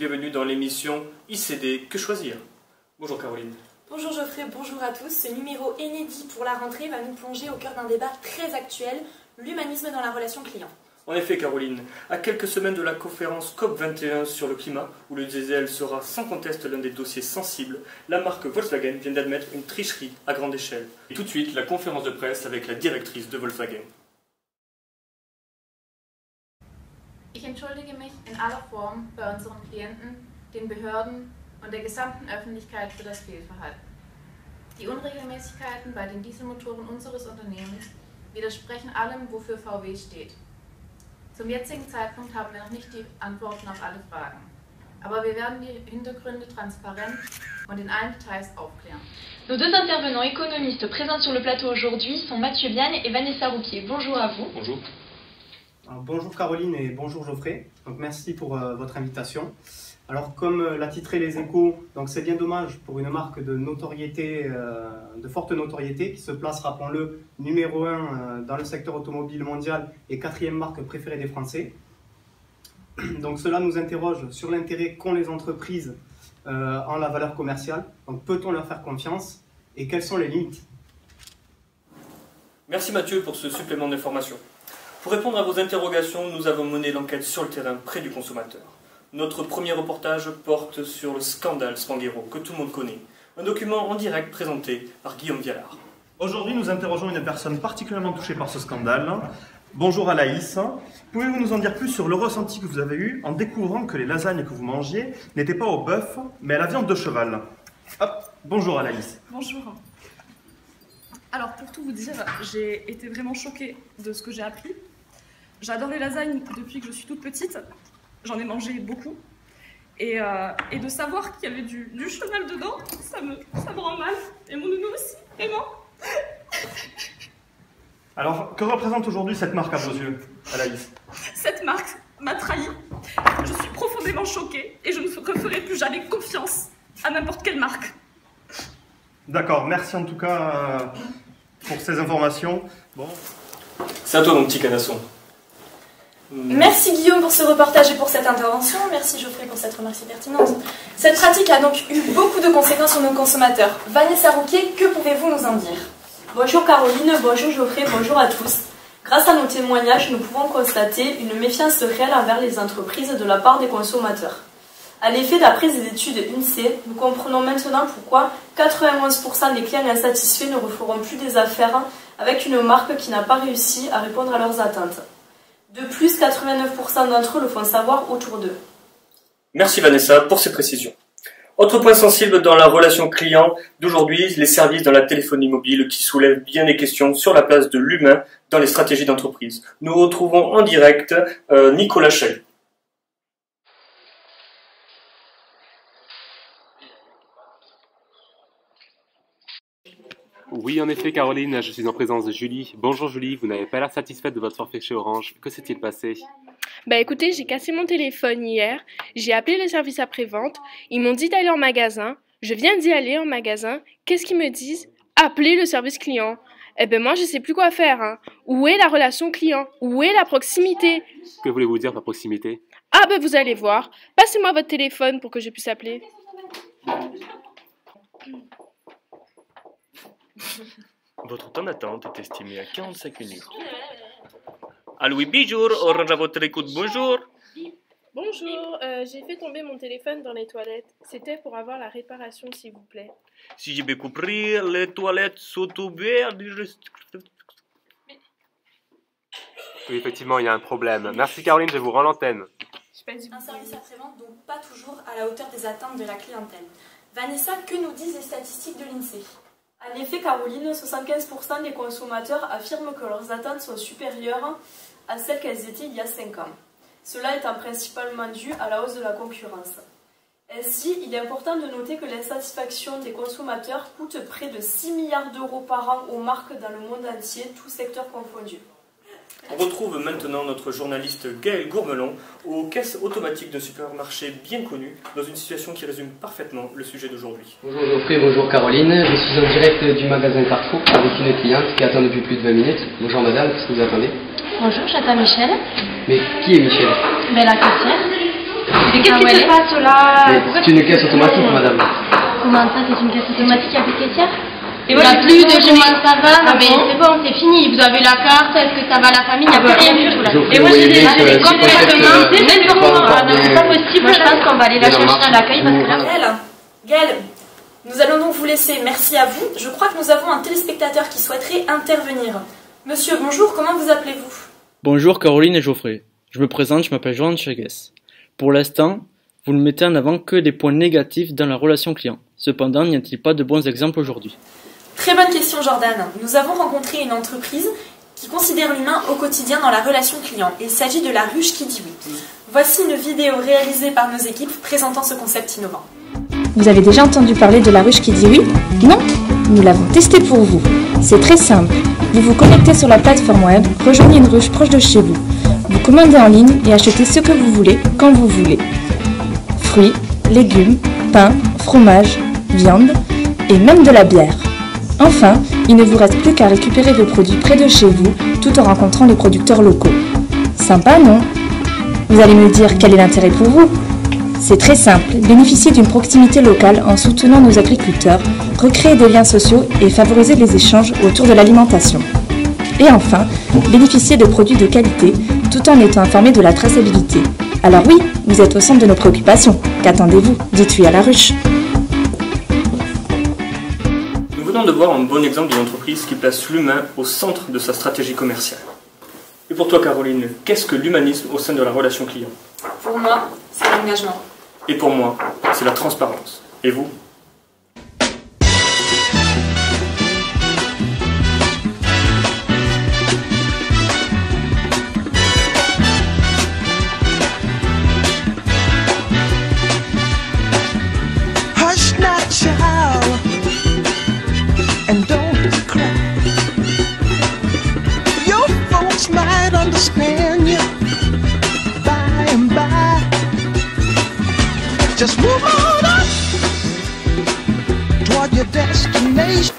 bienvenue dans l'émission ICD Que choisir. Bonjour Caroline. Bonjour Geoffrey, bonjour à tous. Ce numéro inédit pour la rentrée va nous plonger au cœur d'un débat très actuel, l'humanisme dans la relation client. En effet Caroline, à quelques semaines de la conférence COP21 sur le climat, où le diesel sera sans conteste l'un des dossiers sensibles, la marque Volkswagen vient d'admettre une tricherie à grande échelle. Et tout de suite, la conférence de presse avec la directrice de Volkswagen. Ich entschuldige mich in aller Form bei unseren Klienten, den Behörden und der gesamten Öffentlichkeit für das Fehlverhalten. Die Unregelmäßigkeiten bei den Dieselmotoren unseres Unternehmens widersprechen allem, wofür VW steht. Zum jetzigen Zeitpunkt haben wir noch nicht die Antworten auf alle Fragen. Aber wir werden die Hintergründe transparent und in allen Details aufklären. Nos deux intervenants économistes présents sur le plateau aujourd'hui sont Mathieu Biane et Vanessa Rouquier. Bonjour à vous. Bonjour. Alors, bonjour Caroline et bonjour Geoffrey. Donc, merci pour votre invitation. Alors comme l'a titré Les Échos, donc c'est bien dommage pour une marque de notoriété, de forte notoriété, qui se place, rappelons-le, numéro 1 dans le secteur automobile mondial et 4e marque préférée des Français. Donc cela nous interroge sur l'intérêt qu'ont les entreprises en la valeur commerciale. Donc peut-on leur faire confiance et quelles sont les limites? Merci Mathieu pour ce supplément d'information. Pour répondre à vos interrogations, nous avons mené l'enquête sur le terrain près du consommateur. Notre premier reportage porte sur le scandale Spanghero, que tout le monde connaît. Un document en direct présenté par Guillaume Vialard. Aujourd'hui, nous interrogeons une personne particulièrement touchée par ce scandale. Bonjour Alaïs. Pouvez-vous nous en dire plus sur le ressenti que vous avez eu en découvrant que les lasagnes que vous mangiez n'étaient pas au bœuf, mais à la viande de cheval? Hop, bonjour Alaïs. Bonjour. Alors, pour tout vous dire, j'ai été vraiment choquée de ce que j'ai appris. J'adore les lasagnes depuis que je suis toute petite. J'en ai mangé beaucoup. Et de savoir qu'il y avait du cheval dedans, ça me rend mal. Et mon nounou aussi, vraiment. Alors, que représente aujourd'hui cette marque à vos yeux, Alaïs? Cette marque m'a trahi. Je suis profondément choquée et je ne referai plus jamais confiance à n'importe quelle marque. D'accord, merci en tout cas pour ces informations. Bon. C'est à toi mon petit canasson. Merci Guillaume pour ce reportage et pour cette intervention. Merci Geoffrey pour cette remarque si pertinente. Cette pratique a donc eu beaucoup de conséquences sur nos consommateurs. Vanessa Rouquier, que pouvez-vous nous en dire? Bonjour Caroline, bonjour Geoffrey, bonjour à tous. Grâce à nos témoignages, nous pouvons constater une méfiance réelle envers les entreprises de la part des consommateurs. En effet, d'après des études INSEE, nous comprenons maintenant pourquoi 91% des clients insatisfaits ne referont plus des affaires avec une marque qui n'a pas réussi à répondre à leurs attentes. De plus, 89% d'entre eux le font savoir autour d'eux. Merci Vanessa pour ces précisions. Autre point sensible dans la relation client d'aujourd'hui, les services dans la téléphonie mobile qui soulèvent bien des questions sur la place de l'humain dans les stratégies d'entreprise. Nous retrouvons en direct Nicolas Chailly. Oui, en effet, Caroline, je suis en présence de Julie. Bonjour Julie, vous n'avez pas l'air satisfaite de votre forfait chez Orange. Que s'est-il passé? Bah écoutez, j'ai cassé mon téléphone hier, j'ai appelé le service après-vente, ils m'ont dit d'aller en magasin, je viens d'y aller en magasin, qu'est-ce qu'ils me disent? Appelez le service client. Eh ben moi je sais plus quoi faire, hein. Où est la relation client? Où est la proximité? Que voulez-vous dire par proximité? Ah ben vous allez voir, passez-moi votre téléphone pour que je puisse appeler. Votre temps d'attente est estimé à 45 minutes. Allô, oui, bonjour, Orange à votre écoute, bonjour. Bonjour, j'ai fait tomber mon téléphone dans les toilettes. C'était pour avoir la réparation, s'il vous plaît. Si j'ai bien compris, les toilettes sont ouvertes. Oui, effectivement, il y a un problème. Merci Caroline, je vous rends l'antenne. Un service après-vente donc pas toujours à la hauteur des attentes de la clientèle. Vanessa, que nous disent les statistiques de l'INSEE? En effet, Caroline, 75% des consommateurs affirment que leurs attentes sont supérieures à celles qu'elles étaient il y a 5 ans. Cela étant principalement dû à la hausse de la concurrence. Ainsi, il est important de noter que l'insatisfaction des consommateurs coûte près de 6 milliards d'euros par an aux marques dans le monde entier, tous secteurs confondus. On retrouve maintenant notre journaliste Gaël Gourmelon aux caisses automatiques d'un supermarché bien connu, dans une situation qui résume parfaitement le sujet d'aujourd'hui. Bonjour Geoffrey, bonjour Caroline. Je suis en direct du magasin Carrefour avec une cliente qui attend depuis plus de 20 minutes. Bonjour madame, qu'est-ce que vous attendez? Bonjour, j'attends Michel. Mais qui est Michel? Ben, la caissière. Mais qu'est-ce qui se passe là? C'est une caisse automatique, madame. Comment ça, c'est une caisse automatique, il n'y a plus de caissière? Et moi, plus de comment ça va? Non, mais c'est bon, c'est fini. Vous avez la carte, est-ce que ça va la famille? Il n'y a plus rien du tout là. Et moi, j'ai des complètement c'est pas possible. Moi, je pense qu'on va aller la chercher à l'accueil parce que là. Gaël, nous allons donc vous laisser. Merci à vous. Je crois que nous avons un téléspectateur qui souhaiterait intervenir. Monsieur, bonjour, comment vous appelez-vous? Bonjour Caroline et Geoffrey. Je me présente, je m'appelle Johan Chagues. Pour l'instant, vous ne mettez en avant que des points négatifs dans la relation client. Cependant, n'y a-t-il pas de bons exemples aujourd'hui? Très bonne question, Jordan. Nous avons rencontré une entreprise qui considère l'humain au quotidien dans la relation client. Il s'agit de la ruche qui dit oui. Voici une vidéo réalisée par nos équipes présentant ce concept innovant. Vous avez déjà entendu parler de la ruche qui dit oui? Non? Nous l'avons testé pour vous. C'est très simple. Vous vous connectez sur la plateforme web, rejoignez une ruche proche de chez vous. Vous commandez en ligne et achetez ce que vous voulez, quand vous voulez. Fruits, légumes, pain, fromage, viande et même de la bière. Enfin, il ne vous reste plus qu'à récupérer vos produits près de chez vous tout en rencontrant les producteurs locaux. Sympa, non? Vous allez me dire quel est l'intérêt pour vous? C'est très simple, bénéficier d'une proximité locale en soutenant nos agriculteurs, recréer des liens sociaux et favoriser les échanges autour de l'alimentation. Et enfin, bénéficier de produits de qualité tout en étant informé de la traçabilité. Alors oui, vous êtes au centre de nos préoccupations. Qu'attendez-vous? Dites oui à la ruche. Nous venons de voir un bon exemple d'une entreprise qui place l'humain au centre de sa stratégie commerciale. Et pour toi, Caroline, qu'est-ce que l'humanisme au sein de la relation client? Pour moi, c'est l'engagement. Et pour moi, c'est la transparence. Et vous? Hush not, child, and don't cry. Your folks might understand you by and by. Just move on up toward your destination.